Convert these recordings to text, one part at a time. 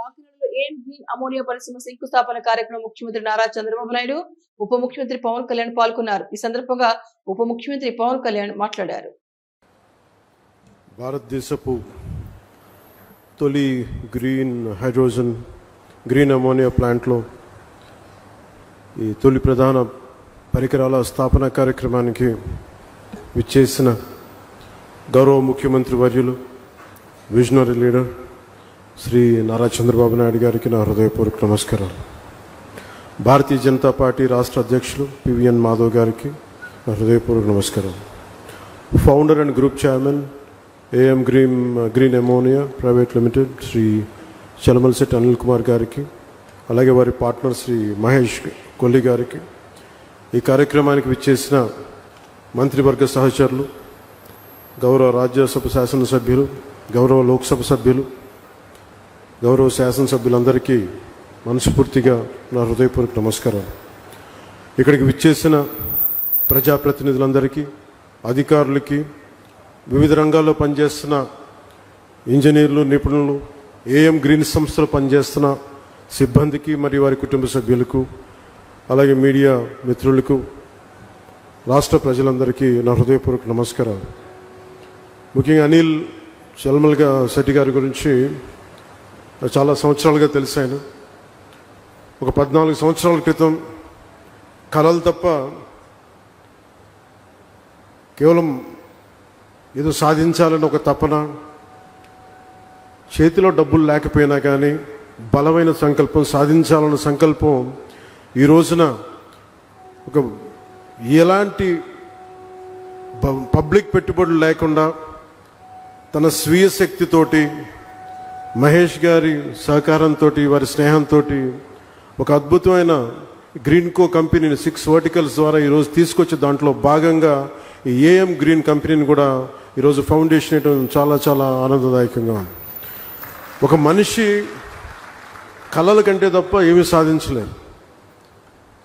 కాకినాడలో AM green ammonia పరిశ్రమ శంకుస్థాపన కార్యక్రమం ముఖ్యమంత్రి నారా చంద్రబాబు నాయుడు, ఉప ముఖ్యమంత్రి పవన్ కళ్యాణ్ పాల్గొన్నారు. ఈ సందర్భంగా ఉప ముఖ్యమంత్రి పవన్ కళ్యాణ్ మాట్లాడారు. భారతదేశపు తొలి గ్రీన్ అమోనియా ప్లాంట్లో ఈ తొలి ప్రధాన పరికరాల స్థాపన కార్యక్రమానికి విచ్చేసిన గౌరవ ముఖ్యమంత్రి వర్యులు, విజనరీ లీడర్ శ్రీ నారా చంద్రబాబు నాయుడు గారికి నా హృదయపూర్వక నమస్కారాలు. భారతీయ జనతా పార్టీ రాష్ట్ర అధ్యక్షులు పివిఎన్ మాధవ్ గారికి నా హృదయపూర్వక నమస్కారాలు. Founder and group chairman AM green ammonia private limited Shri Chalamalasetty Anil Kumar గారికి, అలాగే వారి పార్ట్నర్ శ్రీ మహేష్ కొల్లి గారికి, ఈ కార్యక్రమానికి విచ్చేసిన మంత్రివర్గ సహచరులు, గౌరవ రాజ్యసభ శాసనసభ్యులు, గౌరవ లోక్సభ సభ్యులు, గౌరవ శాసనసభ్యులందరికీ మనస్ఫూర్తిగా నా హృదయపూర్వక నమస్కారాలు. ఇక్కడికి విచ్చేసిన ప్రజాప్రతినిధులందరికీ, అధికారులకి, వివిధ రంగాల్లో పనిచేస్తున్న ఇంజనీర్లు, నిపుణులు, ఏఎం గ్రీన్ సంస్థలో పనిచేస్తున్న సిబ్బందికి మరియు వారి కుటుంబ సభ్యులకు, అలాగే మీడియా మిత్రులకు, రాష్ట్ర ప్రజలందరికీ నా హృదయపూర్వక నమస్కారాలు. ముఖ్యంగా అనిల్ శెట్టి గారి గురించి చాలా సంవత్సరాలుగా తెలిసాను. ఒక 14 సంవత్సరాల క్రితం కలలు తప్ప కేవలం ఏదో సాధించాలని ఒక తపన, చేతిలో డబ్బులు లేకపోయినా కానీ బలమైన సంకల్పం, సాధించాలన్న సంకల్పం ఈ రోజున ఒక ఎలాంటి పబ్లిక్ పెట్టుబడులు లేకుండా తన స్వీయ శక్తితోటి, మహేష్ గారి సహకారంతో, వారి స్నేహంతో ఒక అద్భుతమైన గ్రీన్కో కంపెనీని 6 వర్టికల్స్ ద్వారా ఈరోజు తీసుకొచ్చి దాంట్లో భాగంగా ఈ ఏఎం గ్రీన్ కంపెనీని కూడా ఈరోజు ఫౌండేషన్ వేయడం చాలా చాలా ఆనందదాయకంగా ఉంది. ఒక మనిషి కళల కంటే తప్ప ఏమీ సాధించలేదు.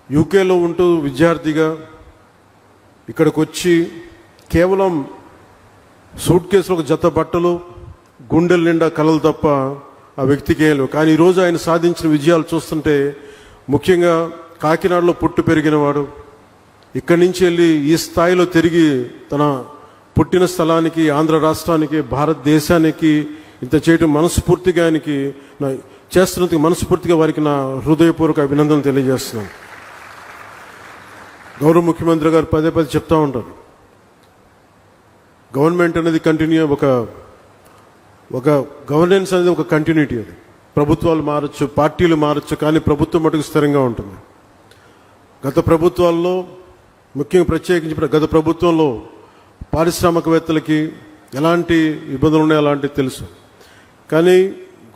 యూకేలో ఉంటూ విద్యార్థిగా ఇక్కడికి వచ్చి కేవలం సూట్ కేసులో ఒక జత బట్టలు, గుండెల నిండా కళలు తప్ప ఆ వ్యక్తికి ఏం లేవు. కానీ ఈరోజు ఆయన సాధించిన విజయాలు చూస్తుంటే, ముఖ్యంగా కాకినాడలో పుట్టి పెరిగినవాడు, ఇక్కడి నుంచి వెళ్ళి ఈ స్థాయిలో తిరిగి తన పుట్టిన స్థలానికి, ఆంధ్ర రాష్ట్రానికి, భారతదేశానికి ఇంత చేయడం మనస్ఫూర్తిగా ఆయనకి చేస్తున్నందుకు మనస్ఫూర్తిగా వారికి నా హృదయపూర్వక అభినందనలు తెలియజేస్తున్నాను. గౌరవ ముఖ్యమంత్రి గారు పదే చెప్తా ఉంటారు, గవర్నమెంట్ అనేది కంటిన్యూ, ఒక గవర్నెన్స్ అనేది ఒక కంటిన్యూటీ. అది ప్రభుత్వాలు మారచ్చు, పార్టీలు మారచ్చు, కానీ ప్రభుత్వం మటుకు స్థిరంగా ఉంటుంది. గత ప్రభుత్వాల్లో, ముఖ్యంగా ప్రత్యేకించి గత ప్రభుత్వంలో పారిశ్రామికవేత్తలకి ఎలాంటి ఇబ్బందులు ఉన్నాయో అలాంటివి తెలుసు. కానీ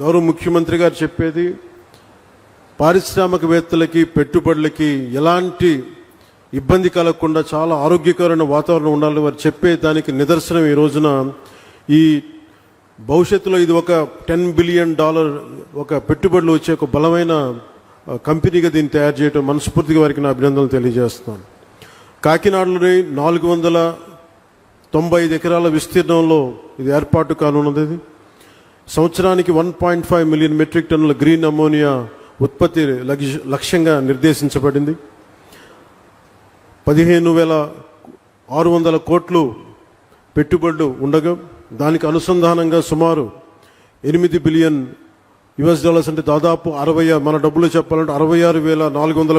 గౌరవ ముఖ్యమంత్రి గారు చెప్పేది, పారిశ్రామికవేత్తలకి, పెట్టుబడులకి ఎలాంటి ఇబ్బంది కలగకుండా చాలా ఆరోగ్యకరమైన వాతావరణం ఉండాలి వారు చెప్పే దానికి నిదర్శనం ఈ రోజున ఈ భవిష్యత్తులో ఇది ఒక $10 బిలియన్ ఒక పెట్టుబడులు వచ్చే ఒక బలమైన కంపెనీగా దీన్ని తయారు చేయడం మనస్ఫూర్తిగా వారికి నా అభినందనలు తెలియజేస్తున్నాను. కాకినాడలోని 495 ఎకరాల విస్తీర్ణంలో ఇది ఏర్పాటు కానున్నది. సంవత్సరానికి 1.5 మిలియన్ మెట్రిక్ టన్నుల గ్రీన్ అమోనియా ఉత్పత్తి లక్ష్యంగా నిర్దేశించబడింది. 15,600 కోట్లు పెట్టుబడులు ఉండగా దానికి అనుసంధానంగా సుమారు $8 బిలియన్ అంటే దాదాపు మన డబ్బులు చెప్పాలంటే 66,400